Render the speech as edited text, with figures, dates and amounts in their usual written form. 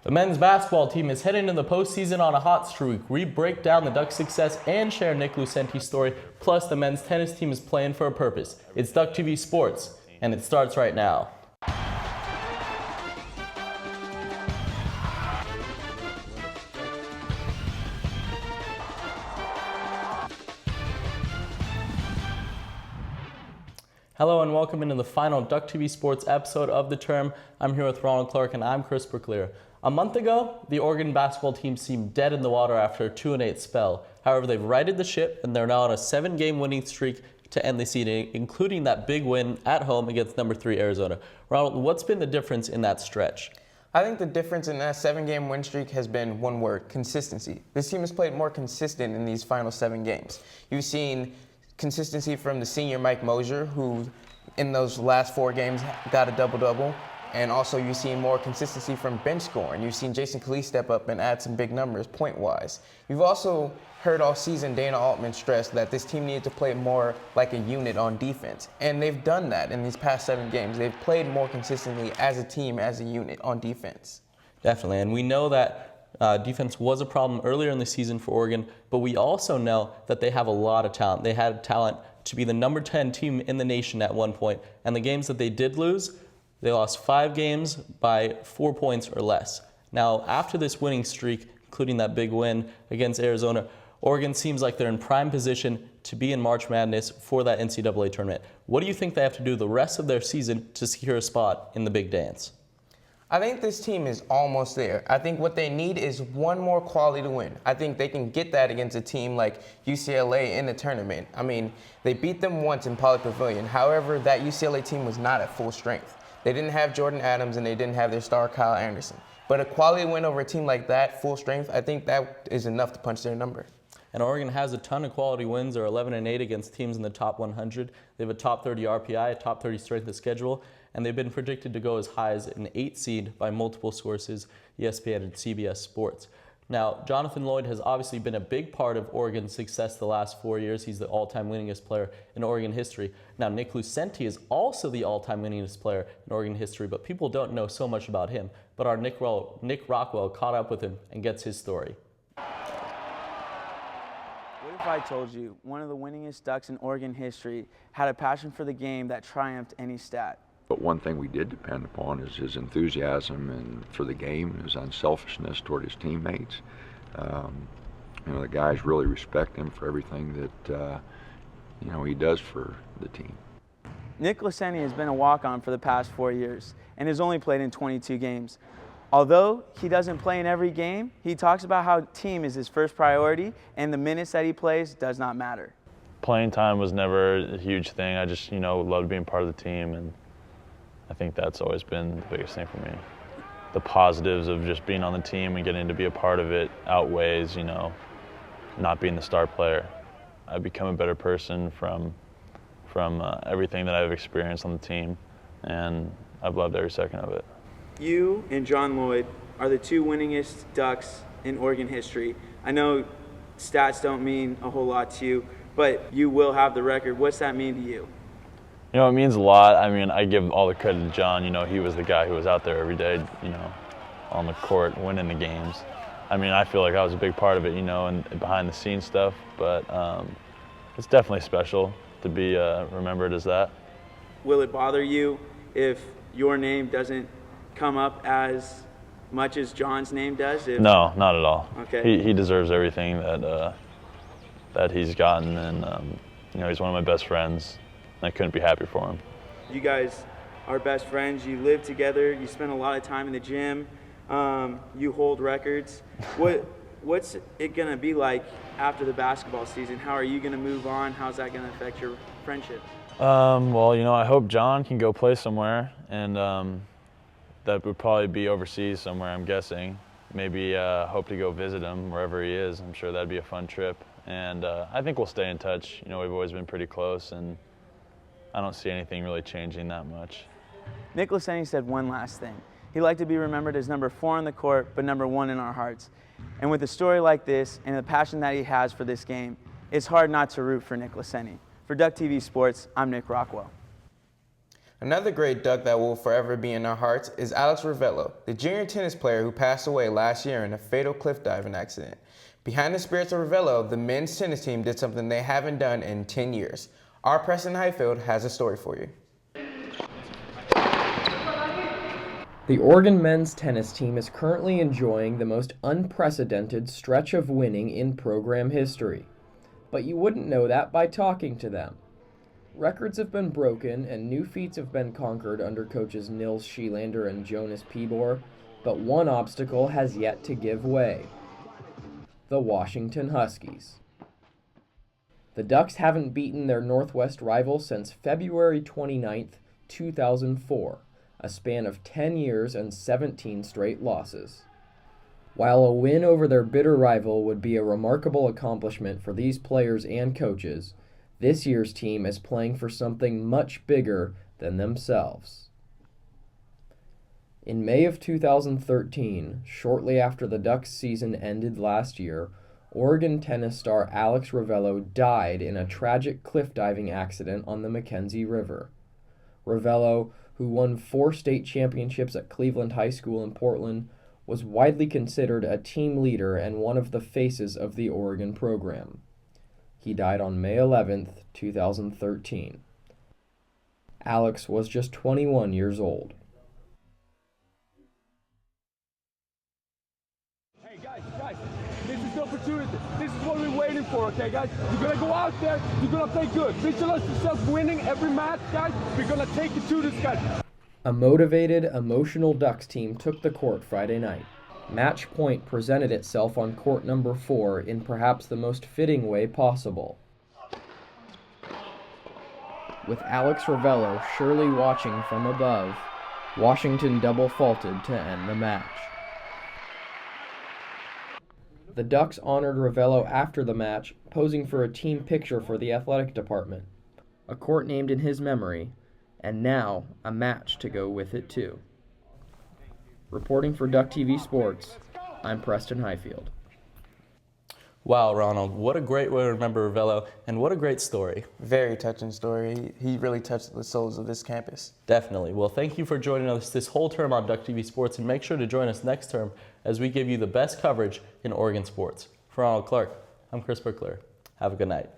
The men's basketball team is heading into the postseason on a hot streak. We break down the Ducks' success and share Nick Lucenti's story. Plus, the men's tennis team is playing for a purpose. It's Duck TV Sports, and it starts right now. Hello and welcome into the final Duck TV Sports episode of the term. I'm here with Ronald Clark and I'm Chris Brooklier. A month ago, the Oregon basketball team seemed dead in the water after a 2-8 spell. However, they've righted the ship and they're now on a 7-game winning streak to end the season, including that big win at home against number 3 Arizona. Ronald, what's been the difference in that stretch? I think the difference in that 7-game win streak has been one word: consistency. This team has played more consistent in these final 7 games. You've seen consistency from the senior Mike Mosier, who in those last 4 games got a double-double. And also you've seen more consistency from bench scoring. You've seen Jason Khalil step up and add some big numbers point-wise. You've also heard all season Dana Altman stress that this team needed to play more like a unit on defense. And they've done that in these past 7 games. They've played more consistently as a team, as a unit on defense. Definitely, and we know that defense was a problem earlier in the season for Oregon, but we also know that they have a lot of talent. They had talent to be the number 10 team in the nation at one point, and the games that they did lose, they lost 5 games by 4 points or less. Now, after this winning streak, including that big win against Arizona, Oregon seems like they're in prime position to be in March Madness for that NCAA tournament. What do you think they have to do the rest of their season to secure a spot in the big dance? I think this team is almost there. I think what they need is one more quality to win. I think they can get that against a team like UCLA in the tournament. I mean, they beat them once in Poly Pavilion. However, that UCLA team was not at full strength. They didn't have Jordan Adams and they didn't have their star Kyle Anderson. But a quality win over a team like that, full strength, I think that is enough to punch their number. And Oregon has a ton of quality wins. They're 11-8 against teams in the top 100. They have a top 30 RPI, a top 30 strength of schedule, and they've been predicted to go as high as an 8 seed by multiple sources, ESPN and CBS Sports. Now, Jonathan Lloyd has obviously been a big part of Oregon's success the last 4 years. He's the all-time winningest player in Oregon history. Now, Nick Lucenti is also the all-time winningest player in Oregon history, but people don't know so much about him. But our Nick Rockwell caught up with him and gets his story. What if I told you one of the winningest Ducks in Oregon history had a passion for the game that triumphed any stat? But one thing we did depend upon is his enthusiasm and for the game, his unselfishness toward his teammates. The guys really respect him for everything that he does for the team. Nick Lucenti has been a walk-on for the past 4 years and has only played in 22 games. Although he doesn't play in every game, he talks about how team is his first priority and the minutes that he plays does not matter. Playing time was never a huge thing. I just, loved being part of the team, and I think that's always been the biggest thing for me. The positives of just being on the team and getting to be a part of it outweighs, not being the star player. I've become a better person from everything that I've experienced on the team, and I've loved every second of it. You and John Lloyd are the 2 winningest Ducks in Oregon history. I know stats don't mean a whole lot to you, but you will have the record. What's that mean to you? It means a lot. I mean, I give all the credit to John. He was the guy who was out there every day, on the court, winning the games. I mean, I feel like I was a big part of it, and behind the scenes stuff, but it's definitely special to be remembered as that. Will it bother you if your name doesn't come up as much as John's name does? No, not at all. Okay. He deserves everything that he's gotten, and he's one of my best friends. I couldn't be happy for him. You guys are best friends. You live together. You spend a lot of time in the gym. You hold records. What's it going to be like after the basketball season? How are you going to move on? How's that going to affect your friendship? I hope John can go play somewhere, and that would probably be overseas somewhere, I'm guessing. Maybe hope to go visit him wherever he is. I'm sure that'd be a fun trip. And I think we'll stay in touch. We've always been pretty close, and I don't see anything really changing that much. Nick Lucenti said one last thing. He'd like to be remembered as number 4 on the court, but number 1 in our hearts. And with a story like this and the passion that he has for this game, it's hard not to root for Nick Lucenti. For Duck TV Sports, I'm Nick Rockwell. Another great Duck that will forever be in our hearts is Alex Rovello, the junior tennis player who passed away last year in a fatal cliff diving accident. Behind the spirits of Rovello, the men's tennis team did something they haven't done in 10 years. Our Preston Highfield has a story for you. The Oregon men's tennis team is currently enjoying the most unprecedented stretch of winning in program history. But you wouldn't know that by talking to them. Records have been broken and new feats have been conquered under coaches Nils Schelander and Jonas Pibor, but one obstacle has yet to give way: the Washington Huskies. The Ducks haven't beaten their Northwest rival since February 29th, 2004, a span of 10 years and 17 straight losses. While a win over their bitter rival would be a remarkable accomplishment for these players and coaches, this year's team is playing for something much bigger than themselves. In May of 2013, shortly after the Ducks season ended last year, Oregon tennis star Alex Rovello died in a tragic cliff diving accident on the Mackenzie River. Rovello, who won 4 state championships at Cleveland High School in Portland, was widely considered a team leader and one of the faces of the Oregon program. He died on May 11th, 2013. Alex was just 21 years old. Hey guys, this is the opportunity. This is what we're waiting for, okay guys? You're gonna go out there, you're gonna play good. Visualize yourself winning every match, guys. We're gonna take it to this guy. A motivated, emotional Ducks team took the court Friday night. Match point presented itself on court number 4 in perhaps the most fitting way possible. With Alex Rovello surely watching from above, Washington double faulted to end the match. The Ducks honored Rovello after the match, posing for a team picture for the athletic department, a court named in his memory, and now a match to go with it too. Reporting for Duck TV Sports, I'm Preston Highfield. Wow, Ronald, what a great way to remember Rovello, and what a great story. Very touching story. He really touched the souls of this campus. Definitely. Well, thank you for joining us this whole term on Duck TV Sports, and make sure to join us next term as we give you the best coverage in Oregon sports. For Ronald Clark, I'm Chris Berkler. Have a good night.